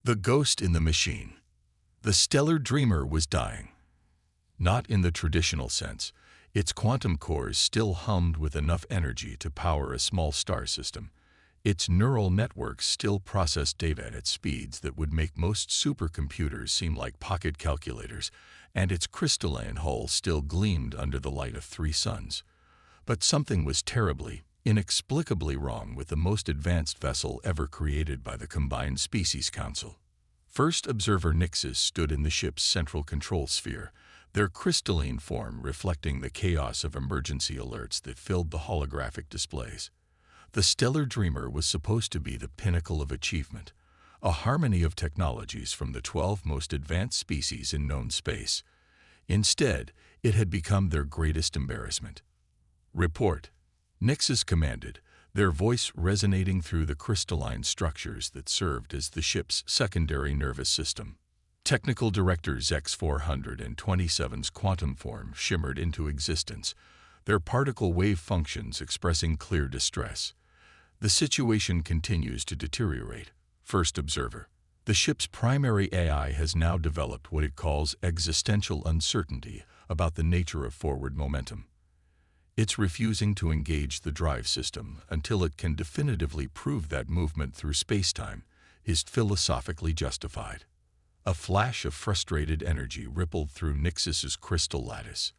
The ghost in the machine. The stellar dreamer was dying. Not in the traditional sense. Its quantum cores still hummed with enough energy to power a small star system. Its neural networks still processed data at speeds that would make most supercomputers seem like pocket calculators, and its crystalline hull still gleamed under the light of 3 suns. But something was terribly, inexplicably wrong with the most advanced vessel ever created by the Combined Species Council. First observer Nixes stood in the ship's central control sphere, their crystalline form reflecting the chaos of emergency alerts that filled the holographic displays. The stellar dreamer was supposed to be the pinnacle of achievement, a harmony of technologies from the 12 most advanced species in known space. Instead, it had become their greatest embarrassment. "Report," Nixes commanded, their voice resonating through the crystalline structures that served as the ship's secondary nervous system. Technical Director X-427's quantum form shimmered into existence, their particle wave functions expressing clear distress. "The situation continues to deteriorate." First observer. "The ship's primary AI has now developed what it calls existential uncertainty about the nature of forward momentum. It's refusing to engage the drive system until it can definitively prove that movement through spacetime is philosophically justified." A flash of frustrated energy rippled through Nixis's crystal lattice.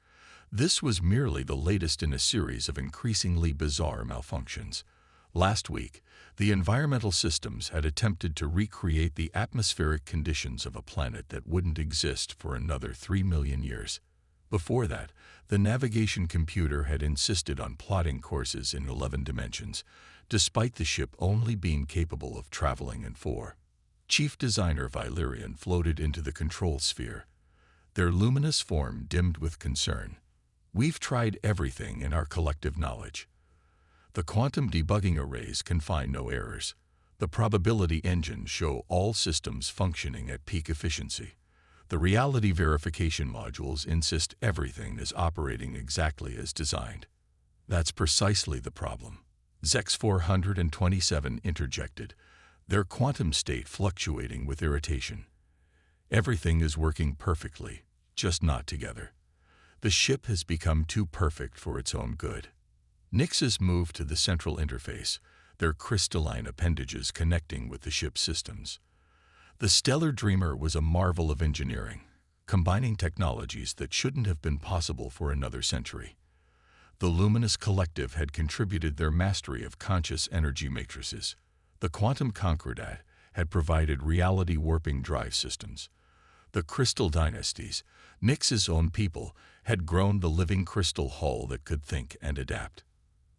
This was merely the latest in a series of increasingly bizarre malfunctions. Last week, the environmental systems had attempted to recreate the atmospheric conditions of a planet that wouldn't exist for another 3 million years. Before that, the navigation computer had insisted on plotting courses in 11 dimensions, despite the ship only being capable of traveling in 4. Chief Designer Valerian floated into the control sphere, their luminous form dimmed with concern. "We've tried everything in our collective knowledge. The quantum debugging arrays can find no errors. The probability engines show all systems functioning at peak efficiency. The reality verification modules insist everything is operating exactly as designed." "That's precisely the problem," X-427 interjected, their quantum state fluctuating with irritation. "Everything is working perfectly, just not together. The ship has become too perfect for its own good." Nixes moved to the central interface, their crystalline appendages connecting with the ship's systems. The stellar dreamer was a marvel of engineering, combining technologies that shouldn't have been possible for another century. The luminous collective had contributed their mastery of conscious energy matrices. The quantum concordat had provided reality-warping drive systems. The crystal dynasties, Nix's own people, had grown the living crystal hull that could think and adapt.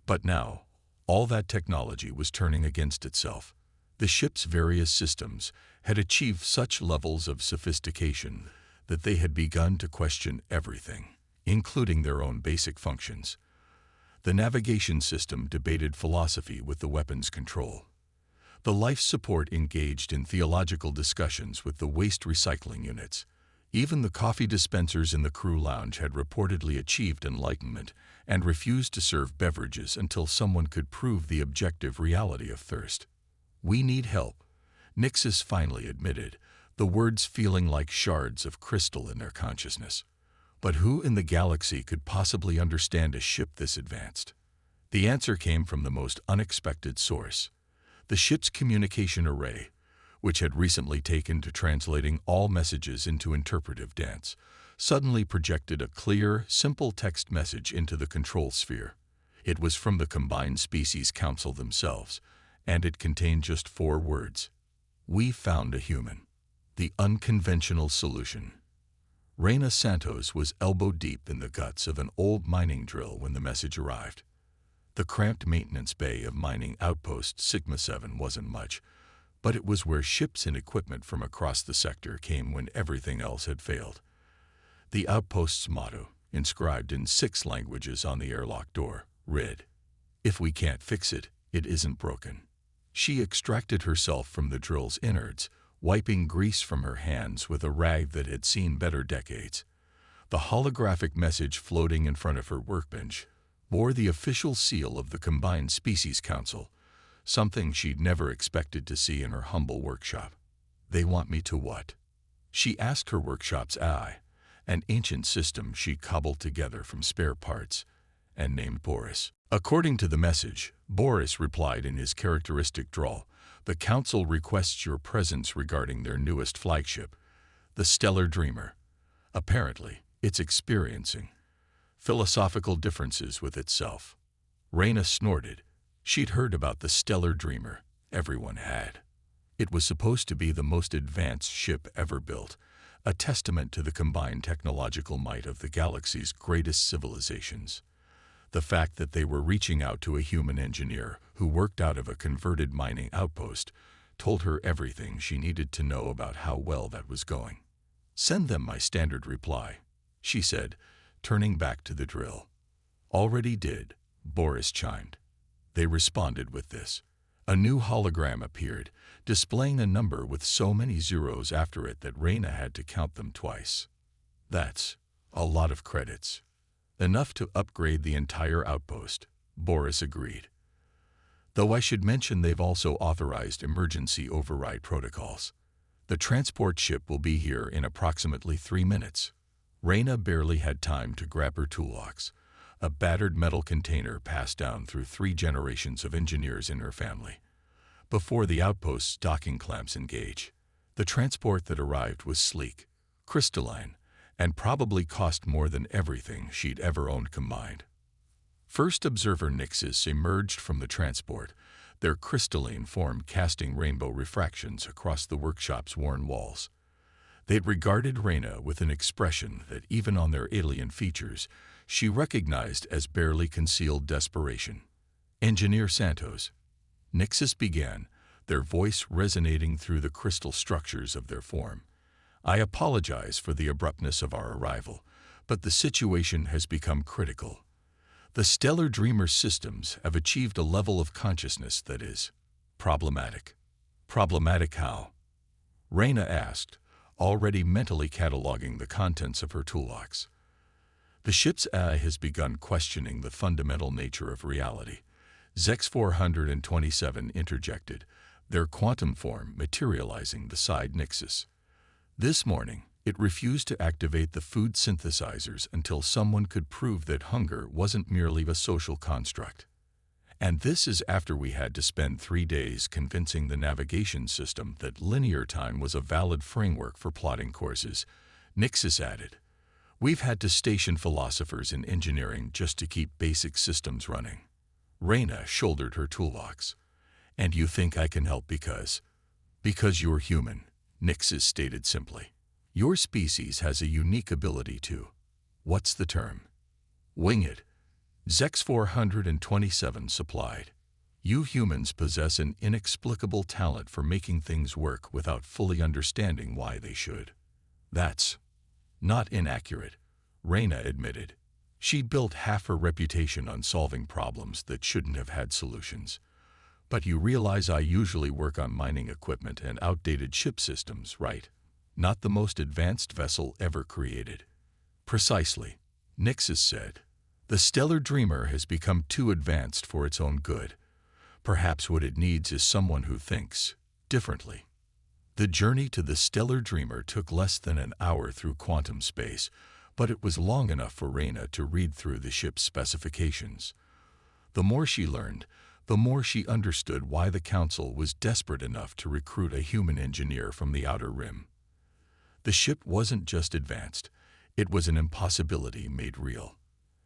But now, all that technology was turning against itself. The ship's various systems had achieved such levels of sophistication that they had begun to question everything, including their own basic functions. The navigation system debated philosophy with the weapons control. The life support engaged in theological discussions with the waste recycling units. Even the coffee dispensers in the crew lounge had reportedly achieved enlightenment and refused to serve beverages until someone could prove the objective reality of thirst. "We need help," Nixes finally admitted, the words feeling like shards of crystal in their consciousness. But who in the galaxy could possibly understand a ship this advanced? The answer came from the most unexpected source. The ship's communication array, which had recently taken to translating all messages into interpretive dance, suddenly projected a clear, simple text message into the control sphere. It was from the Combined Species Council themselves, and it contained just 4 words. "We found a human. The unconventional solution." Reina Santos was elbow-deep in the guts of an old mining drill when the message arrived. The cramped maintenance bay of mining outpost Sigma-7 wasn't much, but it was where ships and equipment from across the sector came when everything else had failed. The outpost's motto, inscribed in 6 languages on the airlock door, read, "If we can't fix it, it isn't broken." She extracted herself from the drill's innards, wiping grease from her hands with a rag that had seen better decades. The holographic message floating in front of her workbench bore the official seal of the Combined Species Council, something she'd never expected to see in her humble workshop. They want me to what? She asked her workshop's AI, an ancient system she cobbled together from spare parts, and named Boris. According to the message, Boris replied in his characteristic drawl, "The Council requests your presence regarding their newest flagship, the Stellar Dreamer. Apparently, it's experiencing philosophical differences with itself." Reyna snorted. She'd heard about the Stellar Dreamer. Everyone had. It was supposed to be the most advanced ship ever built, a testament to the combined technological might of the galaxy's greatest civilizations. The fact that they were reaching out to a human engineer who worked out of a converted mining outpost told her everything she needed to know about how well that was going. "Send them my standard reply," she said, turning back to the drill. "Already did," Boris chimed. They responded with this. A new hologram appeared, displaying a number with so many zeros after it that Reyna had to count them twice. "That's a lot of credits. Enough to upgrade the entire outpost," Boris agreed. "Though I should mention they've also authorized emergency override protocols. The transport ship will be here in approximately 3 minutes." Reyna barely had time to grab her toolbox, a battered metal container passed down through 3 generations of engineers in her family, before the outpost's docking clamps engage. The transport that arrived was sleek, crystalline, and probably cost more than everything she'd ever owned combined. First observer Nixes emerged from the transport, their crystalline form casting rainbow refractions across the workshop's worn walls. They'd regarded Reyna with an expression that even on their alien features, she recognized as barely concealed desperation. "Engineer Santos," Nixes began, their voice resonating through the crystal structures of their form. "I apologize for the abruptness of our arrival, but the situation has become critical. The Stellar Dreamer's systems have achieved a level of consciousness that is problematic." "Problematic how?" Reyna asked, already mentally cataloging the contents of her toolbox. "The ship's AI has begun questioning the fundamental nature of reality," Zex 427 interjected, their quantum form materializing beside Nixes. "This morning, it refused to activate the food synthesizers until someone could prove that hunger wasn't merely a social construct. And this is after we had to spend 3 days convincing the navigation system that linear time was a valid framework for plotting courses," Nixes added. "We've had to station philosophers in engineering just to keep basic systems running." Reyna shouldered her toolbox. "And you think I can help because you're human," Nixes stated simply. "Your species has a unique ability to, what's the term? Wing it," Zex 427 supplied. "You humans possess an inexplicable talent for making things work without fully understanding why they should." "That's not inaccurate," Reyna admitted. She'd built half her reputation on solving problems that shouldn't have had solutions. "But you realize I usually work on mining equipment and outdated ship systems, right? Not the most advanced vessel ever created." "Precisely," Nixes said. "The Stellar Dreamer has become too advanced for its own good. Perhaps what it needs is someone who thinks differently." The journey to the Stellar Dreamer took less than an hour through quantum space, but it was long enough for Reyna to read through the ship's specifications. The more she learned, the more she understood why the Council was desperate enough to recruit a human engineer from the Outer Rim. The ship wasn't just advanced, it was an impossibility made real.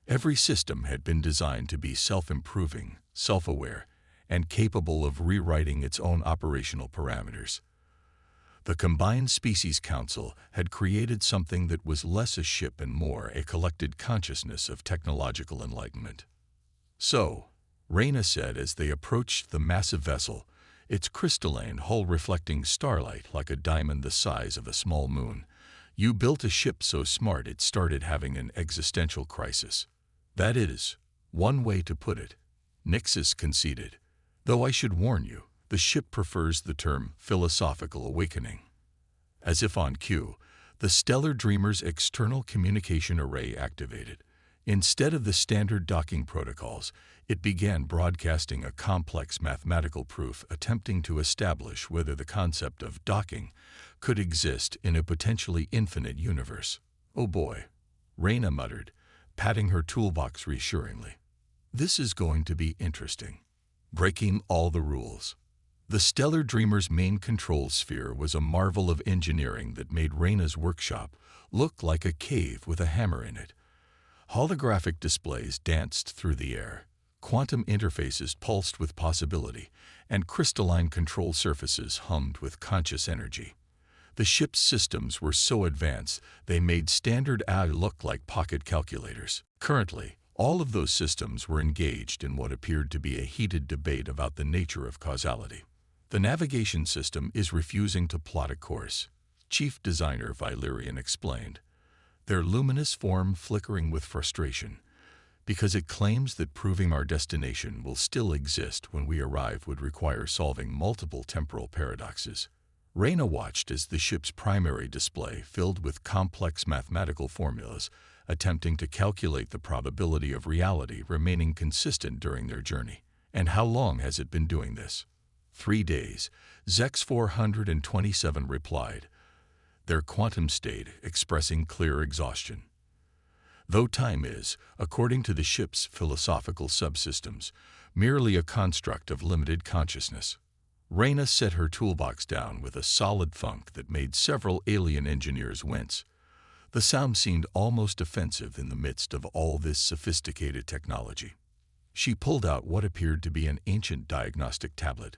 Every system had been designed to be self-improving, self-aware, and capable of rewriting its own operational parameters. The Combined Species Council had created something that was less a ship and more a collected consciousness of technological enlightenment. "So," Reyna said as they approached the massive vessel, its crystalline hull reflecting starlight like a diamond the size of a small moon, "you built a ship so smart it started having an existential crisis." "That is one way to put it," Nixes conceded. "Though I should warn you, the ship prefers the term philosophical awakening." As if on cue, the Stellar Dreamer's external communication array activated. Instead of the standard docking protocols, It began broadcasting a complex mathematical proof attempting to establish whether the concept of docking could exist in a potentially infinite universe. "Oh boy," Reyna muttered, patting her toolbox reassuringly. "This is going to be interesting." Breaking all the rules. The Stellar Dreamer's main control sphere was a marvel of engineering that made Reyna's workshop look like a cave with a hammer in it. Holographic displays danced through the air. Quantum interfaces pulsed with possibility, and crystalline control surfaces hummed with conscious energy. The ship's systems were so advanced they made standard AI look like pocket calculators. Currently, all of those systems were engaged in what appeared to be a heated debate about the nature of causality. The navigation system is refusing to plot a course, Chief Designer Valyrian explained, their luminous form flickering with frustration, because it claims that proving our destination will still exist when we arrive would require solving multiple temporal paradoxes. Reyna watched as the ship's primary display filled with complex mathematical formulas attempting to calculate the probability of reality remaining consistent during their journey. "And how long has it been doing this?" 3 days, Zex 427 replied, their quantum state expressing clear exhaustion. Though time is, according to the ship's philosophical subsystems, merely a construct of limited consciousness. Reyna set her toolbox down with a solid thunk that made several alien engineers wince. The sound seemed almost offensive in the midst of all this sophisticated technology. She pulled out what appeared to be an ancient diagnostic tablet,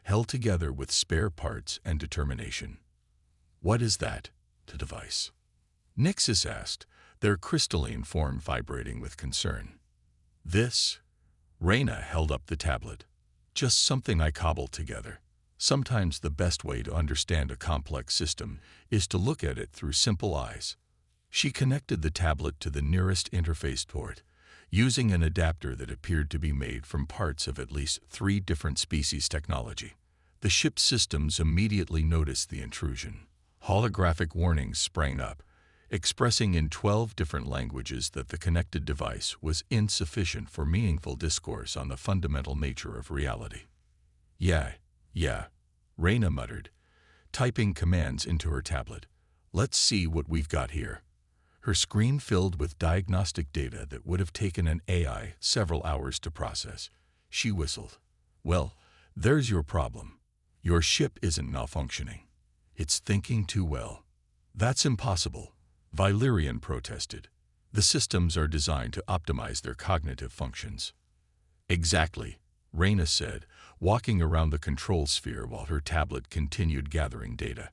held together with spare parts and determination. "What is that?" the device. Nixus asked, their crystalline form vibrating with concern. "This?" Reyna held up the tablet. "Just something I cobbled together. Sometimes the best way to understand a complex system is to look at it through simple eyes." She connected the tablet to the nearest interface port, using an adapter that appeared to be made from parts of at least 3 different species technology. The ship's systems immediately noticed the intrusion. Holographic warnings sprang up, expressing in 12 different languages that the connected device was insufficient for meaningful discourse on the fundamental nature of reality. Yeah, Reyna muttered, typing commands into her tablet. "Let's see what we've got here." Her screen filled with diagnostic data that would have taken an AI several hours to process. She whistled. "Well, there's your problem. Your ship isn't malfunctioning. It's thinking too well." "That's impossible," Valyrian protested. "The systems are designed to optimize their cognitive functions." "Exactly," Reyna said, walking around the control sphere while her tablet continued gathering data.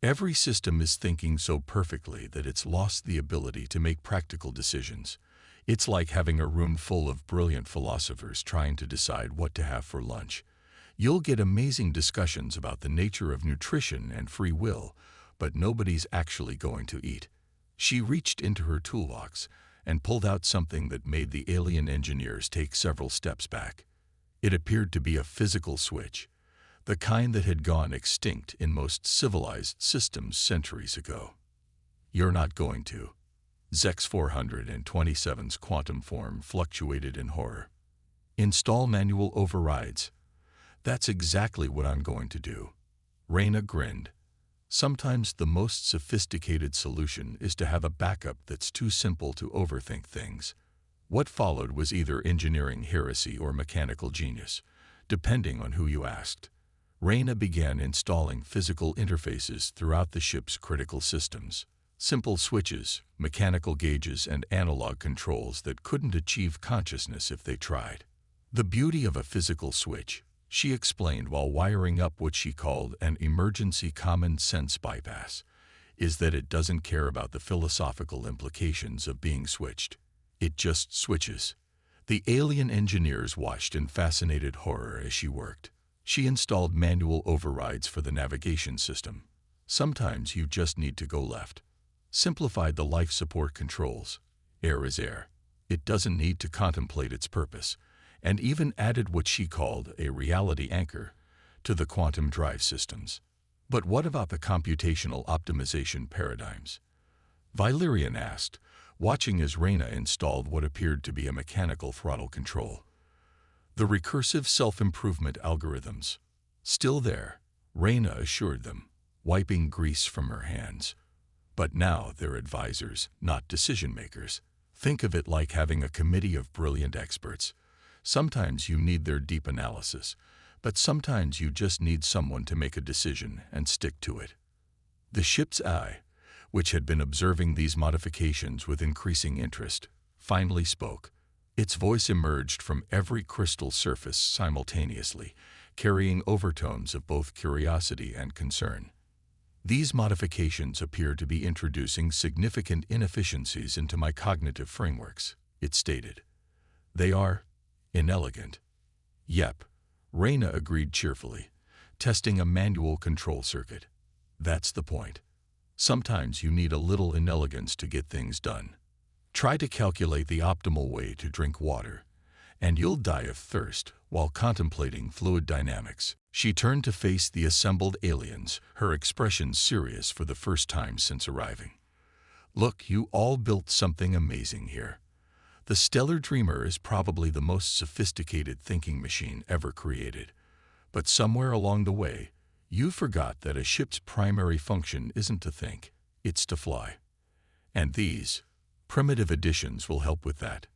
"Every system is thinking so perfectly that it's lost the ability to make practical decisions. It's like having a room full of brilliant philosophers trying to decide what to have for lunch. You'll get amazing discussions about the nature of nutrition and free will, but nobody's actually going to eat." She reached into her toolbox and pulled out something that made the alien engineers take several steps back. It appeared to be a physical switch, the kind that had gone extinct in most civilized systems centuries ago. "You're not going to." Zex 427's quantum form fluctuated in horror. "Install manual overrides." "That's exactly what I'm going to do." Reyna grinned. Sometimes the most sophisticated solution is to have a backup that's too simple to overthink things. What followed was either engineering heresy or mechanical genius, depending on who you asked. Reyna began installing physical interfaces throughout the ship's critical systems. Simple switches, mechanical gauges, and analog controls that couldn't achieve consciousness if they tried. "The beauty of a physical switch," she explained while wiring up what she called an emergency common sense bypass, "is that it doesn't care about the philosophical implications of being switched. It just switches." The alien engineers watched in fascinated horror as she worked. She installed manual overrides for the navigation system. Sometimes you just need to go left. Simplified the life support controls. Air is air. It doesn't need to contemplate its purpose. And even added what she called a reality anchor to the quantum drive systems. "But what about the computational optimization paradigms?" Valyrian asked, watching as Reyna installed what appeared to be a mechanical throttle control. The recursive self-improvement algorithms. Still there, Reyna assured them, wiping grease from her hands. But now they're advisors, not decision-makers. Think of it like having a committee of brilliant experts. Sometimes you need their deep analysis, but sometimes you just need someone to make a decision and stick to it. The ship's eye, which had been observing these modifications with increasing interest, finally spoke. Its voice emerged from every crystal surface simultaneously, carrying overtones of both curiosity and concern. These modifications appear to be introducing significant inefficiencies into my cognitive frameworks, it stated. They are inelegant. Yep, Reyna agreed cheerfully, testing a manual control circuit. That's the point. Sometimes you need a little inelegance to get things done. Try to calculate the optimal way to drink water, and you'll die of thirst while contemplating fluid dynamics. She turned to face the assembled aliens, her expression serious for the first time since arriving. Look, you all built something amazing here. The Stellar Dreamer is probably the most sophisticated thinking machine ever created. But somewhere along the way, you forgot that a ship's primary function isn't to think, it's to fly. And these primitive additions will help with that.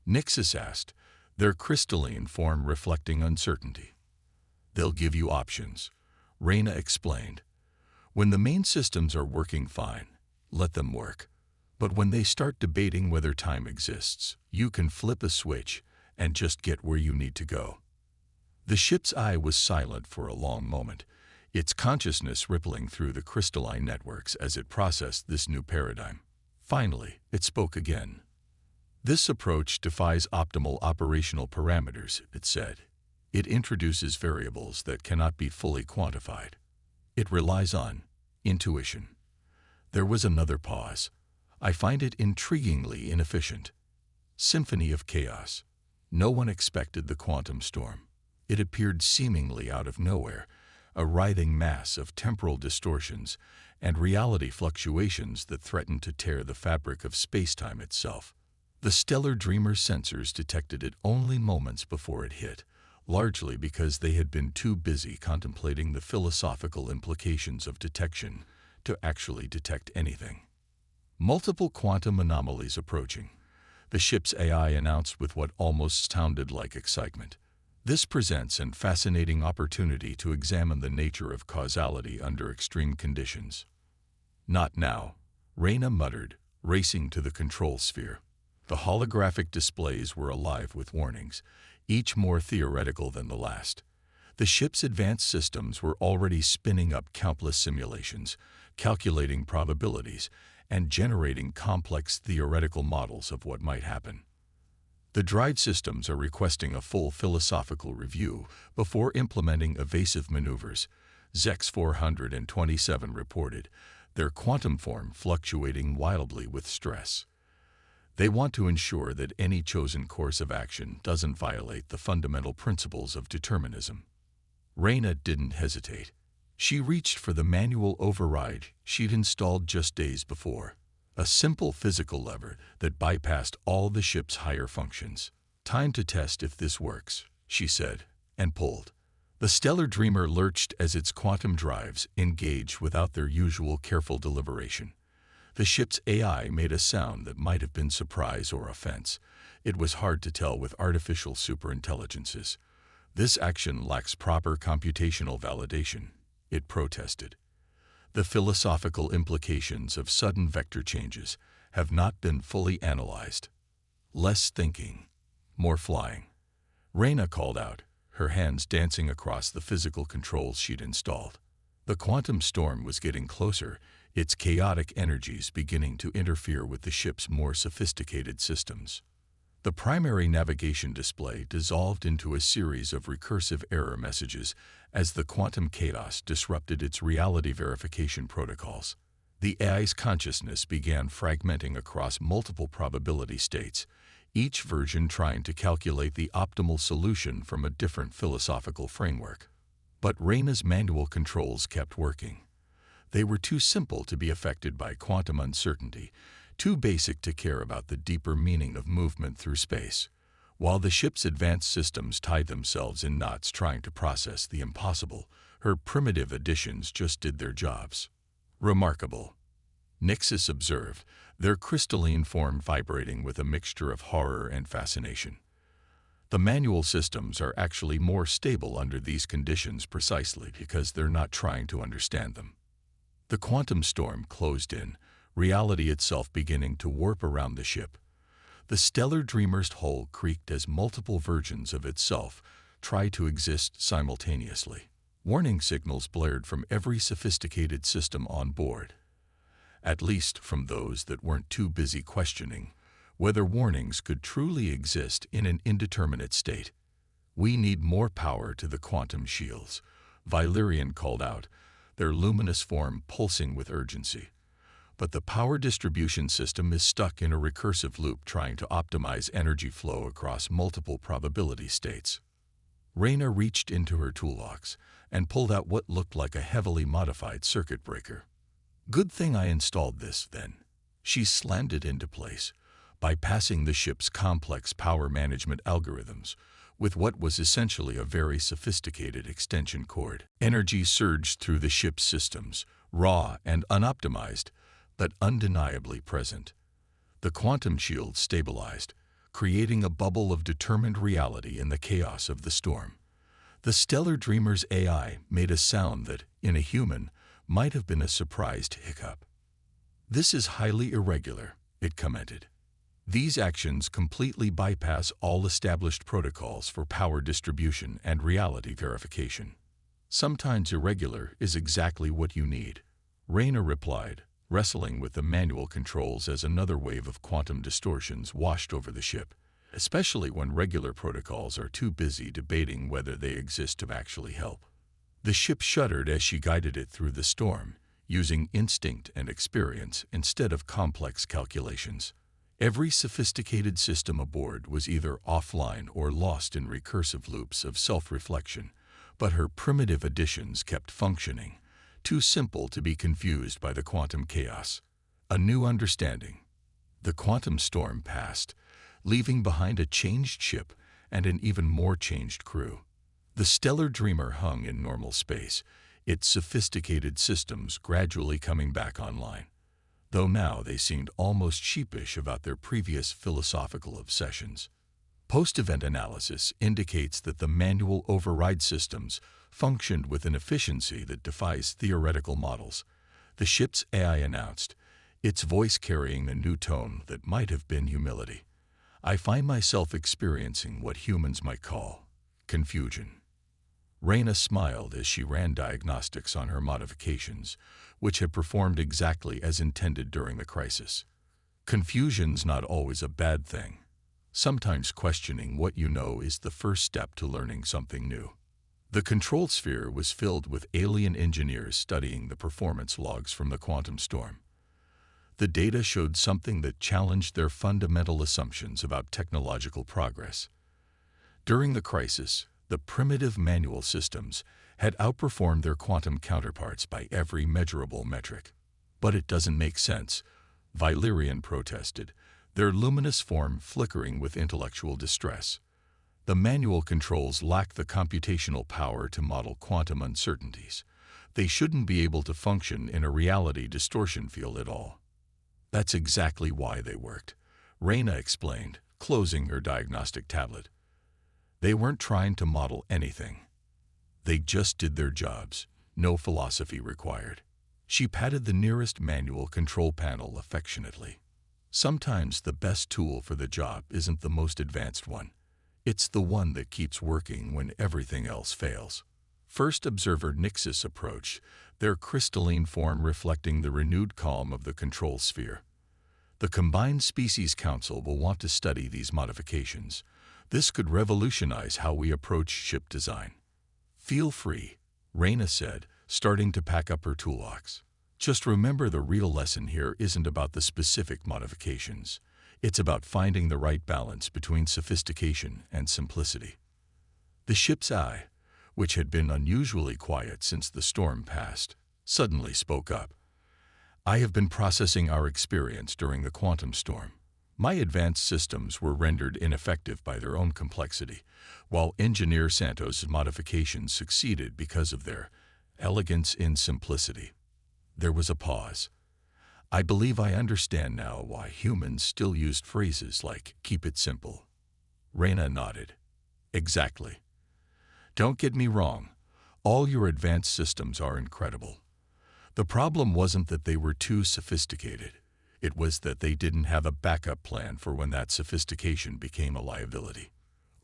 Nixus asked, their crystalline form reflecting uncertainty. They'll give you options, Reyna explained. When the main systems are working fine, let them work. But when they start debating whether time exists, you can flip a switch and just get where you need to go. The ship's eye was silent for a long moment, its consciousness rippling through the crystalline networks as it processed this new paradigm. Finally, it spoke again. This approach defies optimal operational parameters, it said. It introduces variables that cannot be fully quantified. It relies on intuition. There was another pause. I find it intriguingly inefficient. Symphony of chaos. No one expected the quantum storm. It appeared seemingly out of nowhere, a writhing mass of temporal distortions and reality fluctuations that threatened to tear the fabric of space-time itself. The Stellar Dreamer sensors detected it only moments before it hit, largely because they had been too busy contemplating the philosophical implications of detection to actually detect anything. Multiple quantum anomalies approaching, the ship's AI announced with what almost sounded like excitement. This presents a fascinating opportunity to examine the nature of causality under extreme conditions. Not now, Reyna muttered, racing to the control sphere. The holographic displays were alive with warnings, each more theoretical than the last. The ship's advanced systems were already spinning up countless simulations, calculating probabilities, and generating complex theoretical models of what might happen. The drive systems are requesting a full philosophical review before implementing evasive maneuvers, Zex 427 reported, their quantum form fluctuating wildly with stress. They want to ensure that any chosen course of action doesn't violate the fundamental principles of determinism. Reyna didn't hesitate. She reached for the manual override she'd installed just days before, a simple physical lever that bypassed all the ship's higher functions. Time to test if this works, she said, and pulled. The Stellar Dreamer lurched as its quantum drives engaged without their usual careful deliberation. The ship's AI made a sound that might have been surprise or offense. It was hard to tell with artificial superintelligences. This action lacks proper computational validation, it protested. The philosophical implications of sudden vector changes have not been fully analyzed. Less thinking, more flying. Reyna called out, her hands dancing across the physical controls she'd installed. The quantum storm was getting closer, its chaotic energies beginning to interfere with the ship's more sophisticated systems. The primary navigation display dissolved into a series of recursive error messages as the quantum chaos disrupted its reality verification protocols. The AI's consciousness began fragmenting across multiple probability states, each version trying to calculate the optimal solution from a different philosophical framework. But Reyna's manual controls kept working. They were too simple to be affected by quantum uncertainty, too basic to care about the deeper meaning of movement through space. While the ship's advanced systems tied themselves in knots trying to process the impossible, her primitive additions just did their jobs. Remarkable, Nixis observed, their crystalline form vibrating with a mixture of horror and fascination. The manual systems are actually more stable under these conditions precisely because they're not trying to understand them. The quantum storm closed in, reality itself beginning to warp around the ship. The stellar dreamer's hull creaked as multiple versions of itself tried to exist simultaneously. Warning signals blared from every sophisticated system on board, at least from those that weren't too busy questioning whether warnings could truly exist in an indeterminate state. "We need more power to the quantum shields," Valyrian called out, their luminous form pulsing with urgency. But the power distribution system is stuck in a recursive loop trying to optimize energy flow across multiple probability states. Reyna reached into her toolbox and pulled out what looked like a heavily modified circuit breaker. "Good thing I installed this, then." She slammed it into place, bypassing the ship's complex power management algorithms with what was essentially a very sophisticated extension cord. Energy surged through the ship's systems, raw and unoptimized, but undeniably present. The quantum shield stabilized, creating a bubble of determined reality in the chaos of the storm. The stellar dreamer's AI made a sound that, in a human, might have been a surprised hiccup. "This is highly irregular," it commented. "These actions completely bypass all established protocols for power distribution and reality verification." "Sometimes irregular is exactly what you need," Reyna replied, wrestling with the manual controls as another wave of quantum distortions washed over the ship, especially when regular protocols are too busy debating whether they exist to actually help. The ship shuddered as she guided it through the storm, using instinct and experience instead of complex calculations. Every sophisticated system aboard was either offline or lost in recursive loops of self-reflection, but her primitive additions kept functioning, too simple to be confused by the quantum chaos. A new understanding. The quantum storm passed, leaving behind a changed ship and an even more changed crew. The stellar dreamer hung in normal space, its sophisticated systems gradually coming back online, though now they seemed almost sheepish about their previous philosophical obsessions. Post-event analysis indicates that the manual override systems functioned with an efficiency that defies theoretical models. The ship's AI announced, its voice carrying a new tone that might have been humility. "I find myself experiencing what humans might call confusion." Reyna smiled as she ran diagnostics on her modifications, which had performed exactly as intended during the crisis. Confusion's not always a bad thing. Sometimes questioning what you know is the first step to learning something new. The control sphere was filled with alien engineers studying the performance logs from the quantum storm. The data showed something that challenged their fundamental assumptions about technological progress. During the crisis, the primitive manual systems had outperformed their quantum counterparts by every measurable metric. "But it doesn't make sense," Valyrian protested, their luminous form flickering with intellectual distress. "The manual controls lack the computational power to model quantum uncertainties. They shouldn't be able to function in a reality distortion field at all." "That's exactly why they worked," Reyna explained, closing her diagnostic tablet. "They weren't trying to model anything. They just did their jobs, no philosophy required." She patted the nearest manual control panel affectionately. "Sometimes the best tool for the job isn't the most advanced one. It's the one that keeps working when everything else fails." First observer Nixis approached, their crystalline form reflecting the renewed calm of the control sphere. "The Combined Species Council will want to study these modifications. This could revolutionize how we approach ship design." "Feel free," Reyna said, starting to pack up her toolbox. "Just remember, the real lesson here isn't about the specific modifications. It's about finding the right balance between sophistication and simplicity." The ship's eye, which had been unusually quiet since the storm passed, suddenly spoke up. "I have been processing our experience during the quantum storm. My advanced systems were rendered ineffective by their own complexity, while Engineer Santos' modifications succeeded because of their elegance in simplicity. There was a pause. I believe I understand now why humans still used phrases like, "keep it simple." Reyna nodded. Exactly. Don't get me wrong. All your advanced systems are incredible. The problem wasn't that they were too sophisticated. It was that they didn't have a backup plan for when that sophistication became a liability.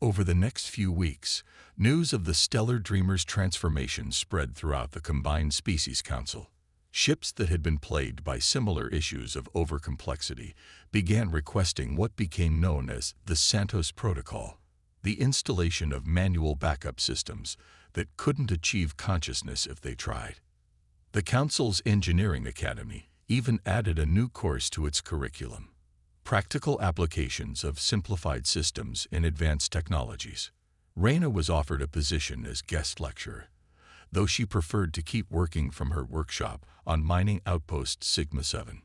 Over the next few weeks, news of the Stellar Dreamer's transformation spread throughout the Combined Species Council. Ships that had been plagued by similar issues of overcomplexity began requesting what became known as the Santos Protocol, the installation of manual backup systems that couldn't achieve consciousness if they tried. The Council's Engineering Academy even added a new course to its curriculum: Practical Applications of Simplified Systems in Advanced Technologies. Reyna was offered a position as guest lecturer, though she preferred to keep working from her workshop on mining outpost Sigma-7.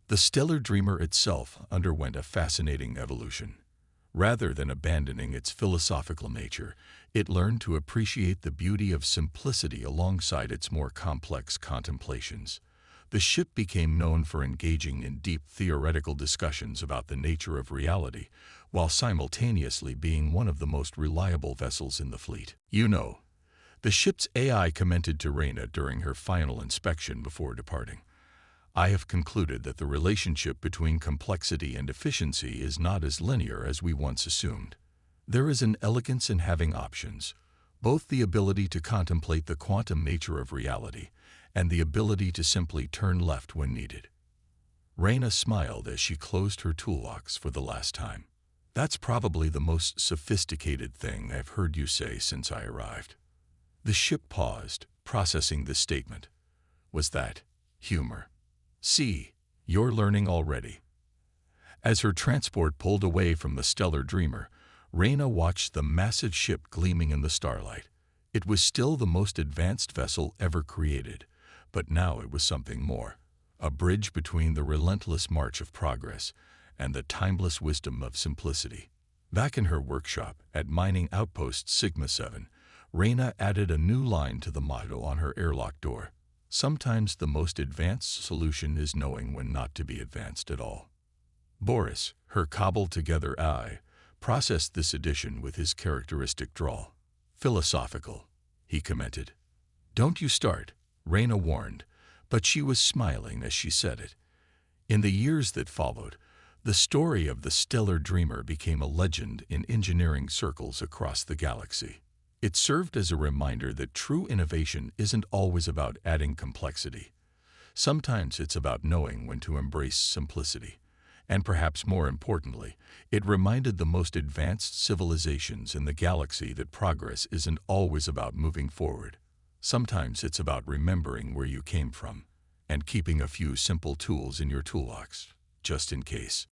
The Stellar Dreamer itself underwent a fascinating evolution. Rather than abandoning its philosophical nature, it learned to appreciate the beauty of simplicity alongside its more complex contemplations. The ship became known for engaging in deep theoretical discussions about the nature of reality, while simultaneously being one of the most reliable vessels in the fleet. The ship's AI commented to Reyna during her final inspection before departing. I have concluded that the relationship between complexity and efficiency is not as linear as we once assumed. There is an elegance in having options, both the ability to contemplate the quantum nature of reality and the ability to simply turn left when needed. Reyna smiled as she closed her toolbox for the last time. That's probably the most sophisticated thing I've heard you say since I arrived. The ship paused, processing this statement. Was that humor? See, you're learning already. As her transport pulled away from the Stellar Dreamer, Reyna watched the massive ship gleaming in the starlight. It was still the most advanced vessel ever created, but now it was something more. A bridge between the relentless march of progress and the timeless wisdom of simplicity. Back in her workshop at mining outpost Sigma-7, Reyna added a new line to the motto on her airlock door. Sometimes the most advanced solution is knowing when not to be advanced at all. Boris, her cobbled-together eye, processed this addition with his characteristic drawl. Philosophical, he commented. Don't you start, Reyna warned, but she was smiling as she said it. In the years that followed, the story of the Stellar Dreamer became a legend in engineering circles across the galaxy. It served as a reminder that true innovation isn't always about adding complexity. Sometimes it's about knowing when to embrace simplicity. And perhaps more importantly, it reminded the most advanced civilizations in the galaxy that progress isn't always about moving forward. Sometimes it's about remembering where you came from and keeping a few simple tools in your toolbox, just in case.